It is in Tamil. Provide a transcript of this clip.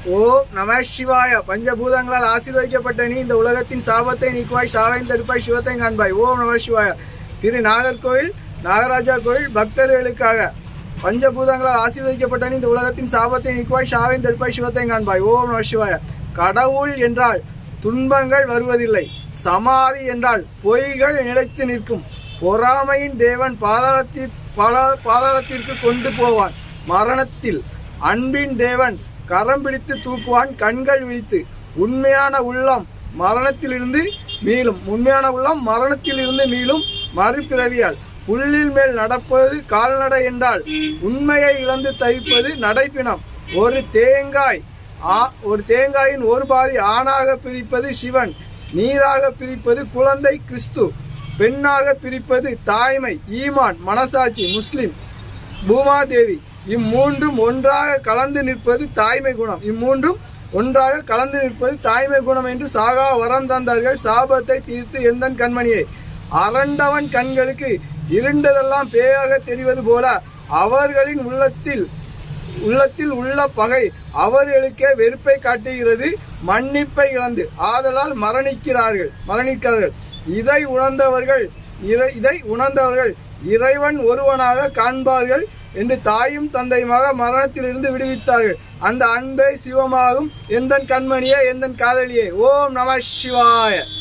ஓம் நம சிவாய. பஞ்சபூதங்களால் ஆசீர்வதிக்கப்பட்ட நீ இந்த உலகத்தின் சாபத்தை நீக்குவாய், சாவை தடுப்பாய், சிவத்தை காண்பாய். ஓம் நம சிவாய. திரு நாகர்கோவில் நாகராஜா கோயில் பக்தர்களுக்காக பஞ்சபூதங்களால் ஆசீர்வதிக்கப்பட்ட நீ இந்த உலகத்தின் சாபத்தை நீக்குவாய், சாவை தடுப்பாய், சிவத்தை காண்பாய். ஓம் நம சிவாய. கடவுள் என்றால் துன்பங்கள் வருவதில்லை. சமாதி என்றால் பொய்கள் நிலைத்து நிற்கும். பொறாமையின் தேவன் பாதாளத்திற்கு கொண்டு போவான். மரணத்தில் அன்பின் தேவன் கரம் பிடித்து தூக்குவான், கண்கள் விழித்து. உண்மையான உள்ளம் மரணத்திலிருந்து மீளும் மறுபிறவியால். புல்லில் மேல் நடப்பது கால்நடை என்றால் உண்மையை இழந்து தவிப்பது நடைப்பினம். ஒரு தேங்காயின் ஒரு பாதி ஆணாக பிரிப்பது சிவன், நீராக பிரிப்பது குழந்தை கிறிஸ்து, பெண்ணாக பிரிப்பது தாய்மை, ஈமான், மனசாட்சி, முஸ்லிம், பூமாதேவி. இம்மூன்றும் ஒன்றாக கலந்து நிற்பது தாய்மை குணம் என்று சாகா வரம் தந்தார்கள். சாபத்தை தீர்த்து எந்தன் கண்மணியை. அரண்டவன் கண்களுக்கு இருண்டதெல்லாம் பேயாக தெரிவது போல அவர்களின் உள்ளத்தில் உள்ள பகை அவர்களுக்கே வெறுப்பை காட்டுகிறது. மன்னிப்பை இழந்து ஆதலால் மரணிக்கிறார்கள். இதை உணர்ந்தவர்கள் இறைவன் ஒருவனாக காண்பார்கள் என்று தாயும் தந்தையுமாக மரணத்திலிருந்து விடுவித்தார்கள். அந்த அன்பை சிவமாகும் எந்தன் கண்மணியே, எந்தன் காதலியே. ஓம் நம சிவாய.